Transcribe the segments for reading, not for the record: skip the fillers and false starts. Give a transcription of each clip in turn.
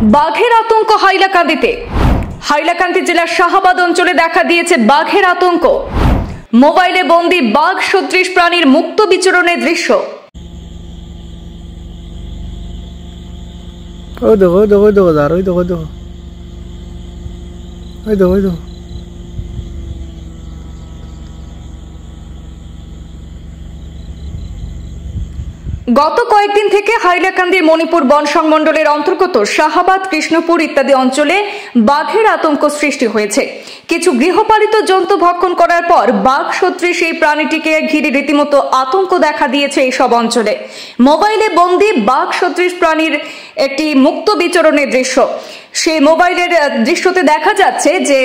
বাঘের আতঙ্ক হাইলাকান্দিতে। হাইলাকান্দি জেলার শাহাবাদ অঞ্চলে দেখা দিয়েছে বাঘের আতঙ্ক। মোবাইলে বন্দি বাঘ সদৃশ প্রাণীর মুক্ত বিচরণের দৃশ্য। ওই দেখো ওই দেখো ওই দেখো আর ওই দেখো ওই দেখো ওই দেখো ওই দেখো। গত কয়েকদিন থেকে হাইলাকান্দির মণিপুর বন সংমণ্ডলের অন্তর্গত শাহাবাদ, কৃষ্ণপুর ইত্যাদি অঞ্চলে বাঘের আতঙ্ক সৃষ্টি হয়েছে। কিছু গৃহপালিত জন্তু ভক্ষণ করার পর বাঘ সদৃশ এই প্রাণীটিকে ঘিরে রীতিমতো আতঙ্ক দেখা দিয়েছে এইসব অঞ্চলে। মোবাইলে বন্দি বাঘ সদৃশ প্রাণীর একটি মুক্ত বিচরণের দৃশ্য। সেই মোবাইলের দৃশ্যতে দেখা যাচ্ছে যে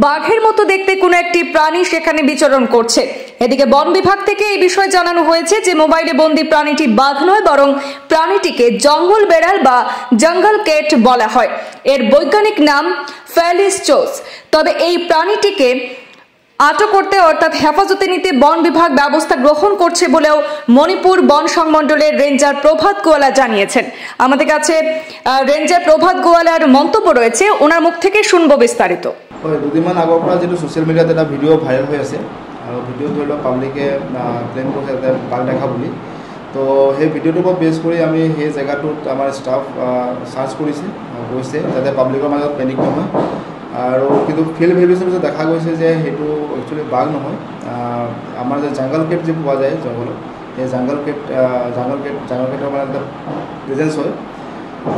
বাঘের মতো দেখতে কোনো একটি প্রাণী সেখানে বিচরণ করছে। এদিকে বন বিভাগ থেকে এই বিষয়ে জানানো হয়েছে যে মোবাইলে বন্দি প্রাণীটি বাঘ নয়, বরং প্রাণীটিকে জঙ্গল বেড়াল বা জঙ্গল ক্যাট বলা হয়। এর বৈজ্ঞানিক নাম ফেলিস চোস। তবে এই প্রাণীটিকে আটক করতে অর্থাৎ হেফাজতে নিতে বন বিভাগ ব্যবস্থা গ্রহণ করছে বলেও মণিপুর বন সংমণ্ডলের রেঞ্জার প্রভাত গোয়ালা জানিয়েছেন। আমাদের কাছে রেঞ্জার প্রভাত গোয়ালার মন্তব্য রয়েছে, ওনার মুখ থেকে শুনবো বিস্তারিত। দুদিনমান আগৰ পৰা যেটো ছ'চিয়েল মিডিয়াত এটা ভিডিঅ' ভাইৰেল হৈ আছে আৰু ভিডিঅ' ধৰি লওক পাব্লিকে ক্লেইম কৰিছে যে বাঘ দেখা বুলি। তো সেই ভিডিঅ'টোৰ ওপৰত বেছ কৰি আমি সেই জেগাটোত আমাৰ ষ্টাফ চাৰ্চ কৰিছে গৈছে যাতে পাব্লিকৰ মাজত পেনিক নহয়। আৰু কিন্তু ফিল্ড ভেৰিফিকেশ্যন পিছত দেখা গৈছে যে সেইটো একচুৱেলি বাঘ নহয়, আমাৰ যে জংগল কেট যে পোৱা যায় জংঘলত, সেই জংগল কেটৰ মানে এটা প্ৰেজেঞ্চ হয়।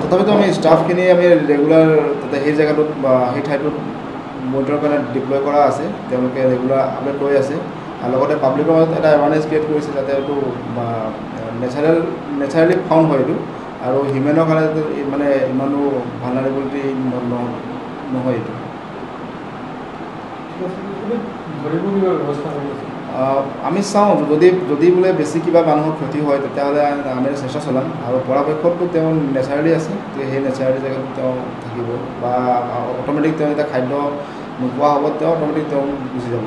তথাপিতো আমি ষ্টাফখিনি আমি ৰেগুলাৰ তাতে সেই জেগাটোত বা সেই ঠাইটোত মনিটৰৰ কাৰণে ডিপ্লয় কৰা আছে, তেওঁলোকে ৰেগুলাৰ আপডেট লৈ আছে। আৰু লগতে পাব্লিকৰ মাজত এটা এৱাৰনেছ ক্ৰিয়েট কৰিছে যাতে এইটো নেচাৰেলি ফাউণ্ড হয় এইটো, আৰু হিউমেনৰ কাৰণে মানে ইমানো ভালনাৰেবিলিটি নহয় এইটো। আমি চাওঁ যদি বোলে বেছি কিবা মানুহৰ ক্ষতি হয় তেতিয়াহ'লে আমি চেষ্টা চলাম, আৰু পৰাপক্ষতটো তেওঁ নেচাৰেলি আছে, সেই নেচাৰেলি জেগাটো তেওঁ থাকিব বা অট'মেটিক তেওঁ এতিয়া খাদ্য নোপোৱা হ'ব, তেওঁ অট'মেটিক তেওঁ গুচি যাব।